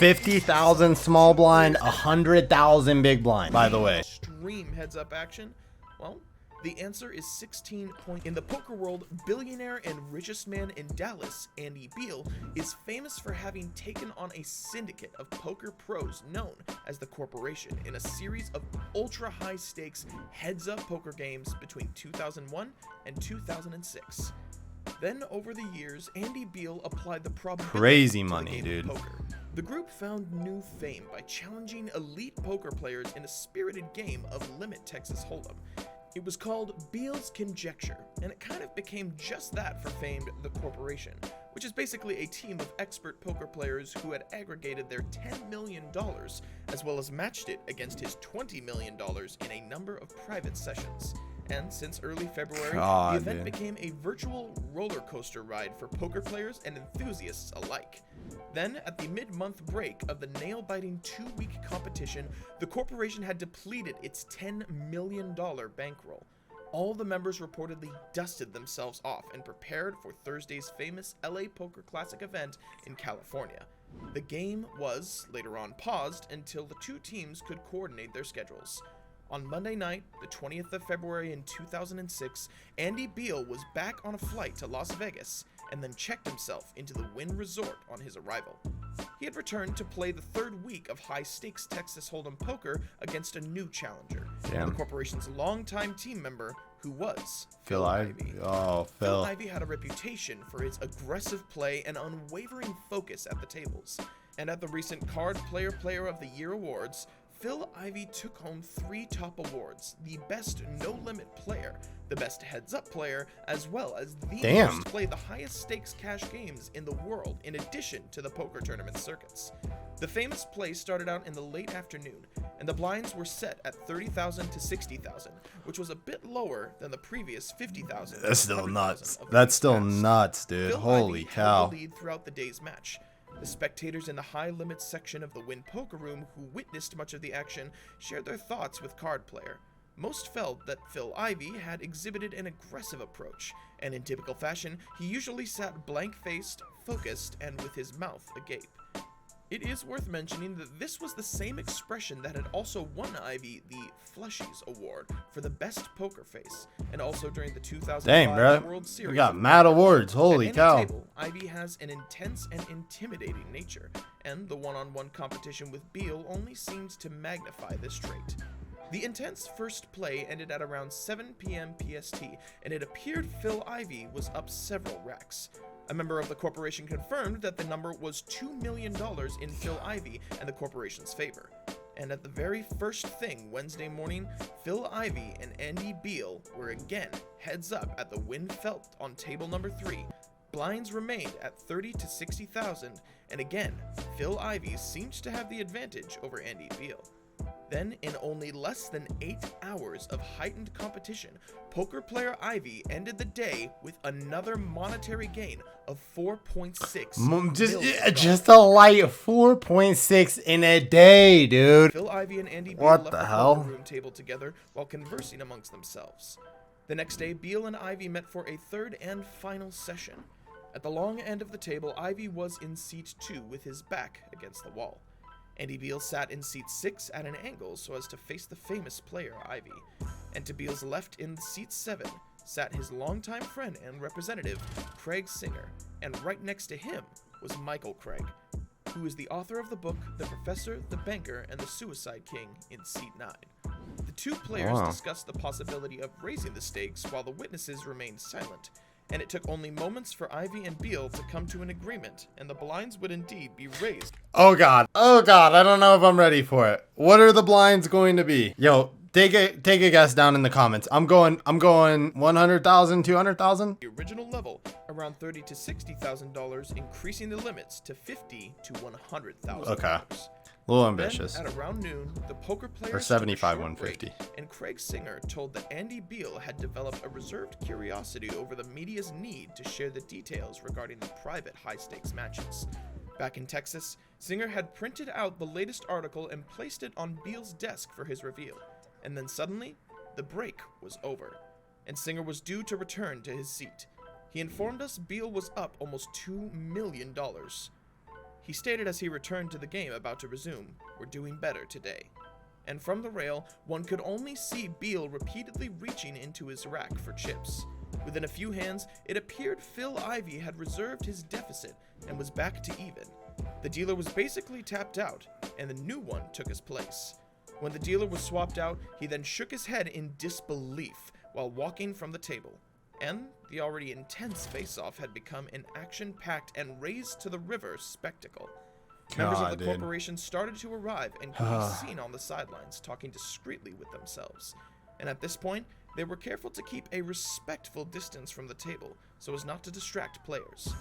50,000 small blind, 100,000 big blind, by the way. Extreme heads-up action? Well, the answer is 16 points. In the poker world, billionaire and richest man in Dallas, Andy Beal, is famous for having taken on a syndicate of poker pros known as the Corporation in a series of ultra-high stakes heads-up poker games between 2001 and 2006. Then, over the years, Andy Beal applied the probability Crazy to the money, game dude. of poker. The group found new fame by challenging elite poker players in a spirited game of Limit Texas Hold'em. It was called Beal's Conjecture, and it kind of became just that for famed The Corporation, which is basically a team of expert poker players who had aggregated their $10 million, as well as matched it against his $20 million in a number of private sessions. And since early February, the event became a virtual roller coaster ride for poker players and enthusiasts alike. Then, at the mid-month break of the nail-biting 2-week competition, the corporation had depleted its $10 million bankroll. All the members reportedly dusted themselves off and prepared for Thursday's famous LA Poker Classic event in California. The game was, later on, paused until the two teams could coordinate their schedules. On Monday night, the 20th of February in 2006, Andy Beal was back on a flight to Las Vegas and then checked himself into the Wynn Resort on his arrival. He had returned to play the third week of high-stakes Texas Hold'em poker against a new challenger, the corporation's longtime team member, who was Phil Ivey. Oh, Phil Ivey had a reputation for his aggressive play and unwavering focus at the tables. And at the recent Card Player of the Year Awards, Phil Ivey took home 3 top awards: the best no-limit player, the best heads-up player, as well as the most play the highest stakes cash games in the world, in addition to the poker tournament circuits. The famous play started out in the late afternoon, and the blinds were set at 30,000 to 60,000, which was a bit lower than the previous 50,000. That's still nuts. That's still nuts, dude. Holy cow. Held the lead throughout the day's match. The spectators in the high-limit section of the Wynn Poker Room who witnessed much of the action shared their thoughts with Card Player. Most felt that Phil Ivey had exhibited an aggressive approach, and in typical fashion, he usually sat blank-faced, focused, and with his mouth agape. It is worth mentioning that this was the same expression that had also won Ivey the Flushies Award for the best poker face, and also during the 2005 World Series. We got mad awards, holy cow. Table, Ivey has an intense and intimidating nature, and the one-on-one competition with Beal only seems to magnify this trait. The intense first play ended at around 7 p.m. PST, and it appeared Phil Ivey was up several racks. A member of the corporation confirmed that the number was $2 million in Phil Ivey and the corporation's favor. And at the very first thing Wednesday morning, Phil Ivey and Andy Beal were again heads up at the Wynn Felt on table number 3. Blinds remained at 30 to 60,000, and again, Phil Ivey seemed to have the advantage over Andy Beal. Then, in only less than 8 hours of heightened competition, poker player Ivey ended the day with another monetary gain of $4.6 million. Just a light 4.6 in a day, dude. Phil Ivey and Andy Beal left the poker room table together while conversing amongst themselves. The next day, Beal and Ivey met for a third and final session. At the long end of the table, Ivey was in seat 2 with his back against the wall. Andy Beal sat in seat 6 at an angle so as to face the famous player Ivey, and to Beal's left in seat 7 sat his longtime friend and representative, Craig Singer, and right next to him was Michael Craig, who is the author of the book The Professor, the Banker, and the Suicide King in seat 9. The two players discussed the possibility of raising the stakes while the witnesses remained silent, and it took only moments for Ivey and Beal to come to an agreement, and the blinds would indeed be raised. Oh god, I don't know if I'm ready for it. What are the blinds going to be? Yo, take a guess down in the comments. I'm going 100,000, 200,000? The original level, around $30,000 to $60,000, increasing the limits to $50,000 to $100,000. Okay. A little ambitious. Then, at around noon, the poker players or 75, 150. And Craig Singer told that Andy Beal had developed a reserved curiosity over the media's need to share the details regarding the private high-stakes matches. Back in Texas, Singer had printed out the latest article and placed it on Beal's desk for his reveal. And then suddenly, the break was over, and Singer was due to return to his seat. He informed us Beal was up almost $2 million. He stated as he returned to the game about to resume, "We're doing better today." And from the rail, one could only see Beal repeatedly reaching into his rack for chips. Within a few hands, it appeared Phil Ivey had reserved his deficit and was back to even. The dealer was basically tapped out, and the new one took his place. When the dealer was swapped out, he then shook his head in disbelief while walking from the table. And the already intense face-off had become an action-packed and raised-to-the-river spectacle. Members of the corporation started to arrive and could be seen on the sidelines talking discreetly with themselves. And at this point, they were careful to keep a respectful distance from the table so as not to distract players.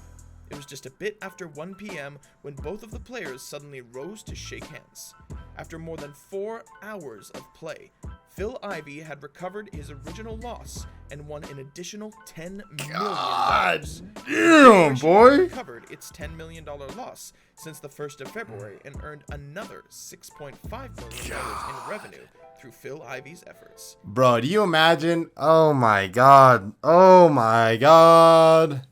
It was just a bit after 1 p.m. when both of the players suddenly rose to shake hands. After more than 4 hours of play, Phil Ivey had recovered his original loss and won an additional $10 million. God damn, boy! Covered its $10 million loss since the 1st of February and earned another $6.5 million in revenue through Phil Ivey's efforts. Bro, do you imagine? Oh my god. Oh my god.